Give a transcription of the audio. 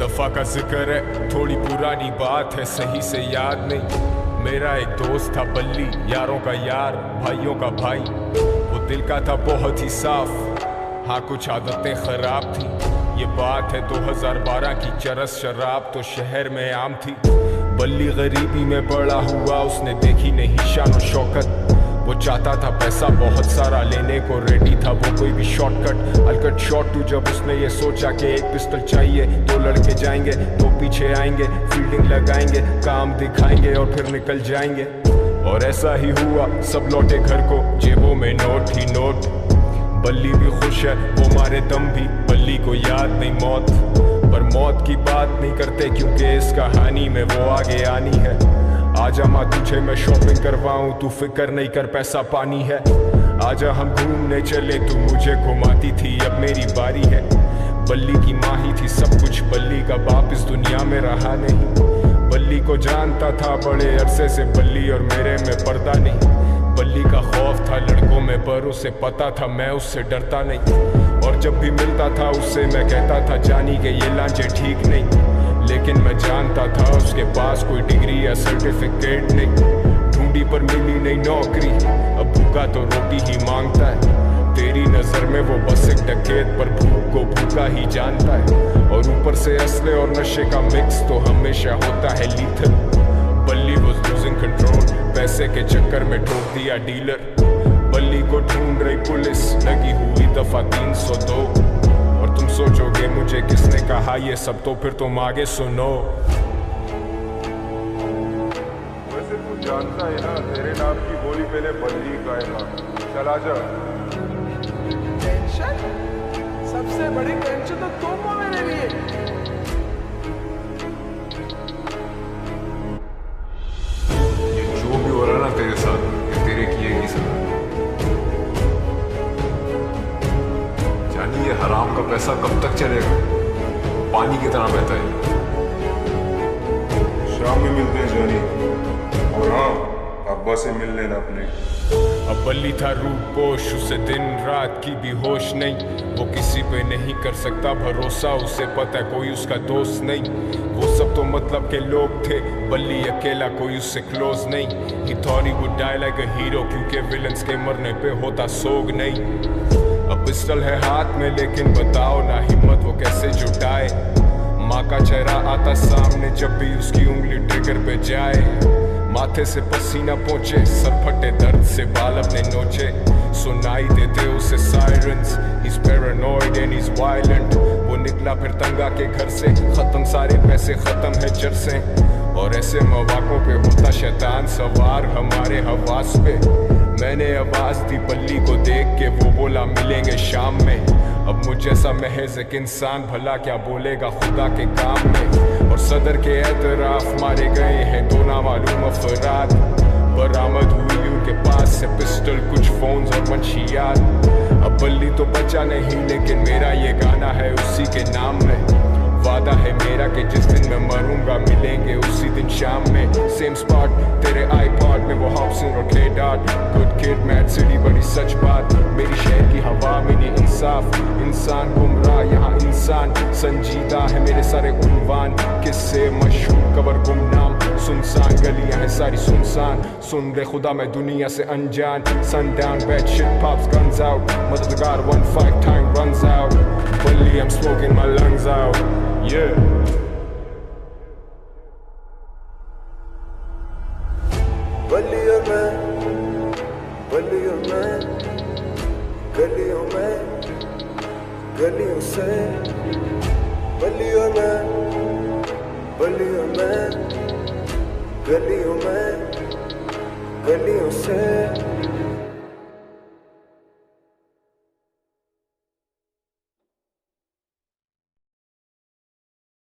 दफा का जिक्र है, थोड़ी पुरानी बात है, सही से याद नहीं। मेरा एक दोस्त था बल्ली, यारों का यार, भाइयों का भाई। वो दिल का था बहुत ही साफ, हाँ कुछ आदतें खराब थी। ये बात है 2012 की, चरस शराब तो शहर में आम थी। बल्ली गरीबी में बड़ा हुआ, उसने देखी नहीं शान और शौकत। वो चाहता था पैसा बहुत सारा, लेने को रेडी था वो कोई भी शॉर्टकट। अलकट शॉट टू जब उसने ये सोचा कि एक पिस्टल चाहिए, 2 लड़के जाएंगे, 2 पीछे आएंगे, फील्डिंग लगाएंगे, काम दिखाएंगे और फिर निकल जाएंगे। और ऐसा ही हुआ, सब लौटे घर को, जेबों में नोट ही नोट। बल्ली भी खुश है, वो मारे दम भी, बल्ली को याद नहीं मौत। पर मौत की बात नहीं करते क्योंकि इस कहानी में वो आगे आनी है। आजा माँ तुझे मैं शॉपिंग करवाऊं, तू फिक्र नहीं कर पैसा पानी है। आजा हम घूमने चले, तू मुझे घुमाती थी, अब मेरी बारी है। बल्ली की माँ ही थी सब कुछ, बल्ली का बाप इस दुनिया में रहा नहीं। बल्ली को जानता था बड़े अरसे से, बल्ली और मेरे में पर्दा नहीं। बल्ली का खौफ था लड़कों में, पर उसे पता था मैं उससे डरता नहीं। और जब भी मिलता था उससे मैं कहता था जानी के ये लांचे ठीक नहीं। लेकिन मैं जानता था उसके पास कोई डिग्री या सर्टिफिकेट नहीं। ढूंढी पर मिली नहीं नौकरी, अब भूखा तो रोटी ही मांगता है। तेरी नजर में वो बस एक डकैत, पर भूख को भूखा ही जानता है। और ऊपर से असले और नशे का मिक्स तो हमेशा होता है लीथल। बल्ली वाज लूजिंग कंट्रोल, पैसे के चक्कर में ठोक दिया डीलर। बल्ली को ढूंढ रही पुलिस, लगी हुई दफा 302। और तुम सोचोगे मुझे किसने कहा ये सब, तो फिर तुम आगे सुनो। वैसे तू जानता है ना, तेरे नाम की गोली मैंने बल्ली खाएगा। चला जा। टेंशन? सबसे बड़ी टेंशन तो तुम हो मेरे लिए। ये जो भी हो रहा ना तेरे साथ, ये तेरे किए की सब। जानी ये हराम का पैसा कब तक चलेगा, पानी की तरह बहता है। शाम में मिलते हैं जानी, और हाँ अब्बा से मिल लेना अपने। अब बल्ली था रूपोश, उसे दिन रात की भी होश नहीं। वो किसी पे नहीं कर सकता भरोसा, उसे पता है कोई उसका दोस्त नहीं। वो सब तो मतलब के लोग थे, बल्ली अकेला कोई उससे क्लोज नहीं। He thought he would die like a hero, क्योंकि विलन्स के मरने पे होता सोग नहीं। अब पिस्टल है हाथ में, लेकिन बताओ ना हिम्मत वो कैसे जुटाए। माँ का चेहरा आता सामने जब भी उसकी उंगली ट्रिगर पे जाए। माथे से पसीना पहुंचे, सर फटे दर्द से बाल अपने नोचे। सुनाई देते उसे sirens, he's paranoid and he's violent। वो निकला फिर तंगा के घर से, खत्म सारे पैसे, खत्म है जर से। और ऐसे मौकों पे होता शैतान सवार हमारे हवास पे। मैंने आवाज दी बल्ली को देख के, वो बोला मिलेंगे शाम में। अब मुझ जैसा महज एक इंसान भला क्या बोलेगा खुदा के काम में। और सदर के एतराफ मारे गए हैं 2 नामालूम अफराद। बरामद हुई उनके पास से पिस्टल, कुछ फोन्स और मंशियात। अब बल्ली तो बचा नहीं, लेकिन मेरा ये गाना है उसी के नाम में। वादा है मेरा कि जिस दिन मैं मरूंगा मिलेंगे उसी दिन शाम में। सेम स्पॉट तेरे आईपॉड में, वो हॉब्सन और clay dot. Good kid mad city बड़ी सच बात, मेरी शहर की हवा में नहीं इंसाफ। इंसान गुमराह यहाँ इंसान संजीदा है, मेरे सारे उन्वान किससे मशहूर कबर गुमनाम। सुनसान गलियां हैं सारी सुनसान, सुन ले खुदा मैं दुनिया से अनजान। Sundown bad shit pops guns out, मददगार 1-5 time runs out। Bally I'm smoking my lungs out, yeah। बल्ली और मैं, बल्ली और मैं, गलियों में, गलियों से। बल्ली और मैं, बल्ली और मैं, गलियों में, गलियों से।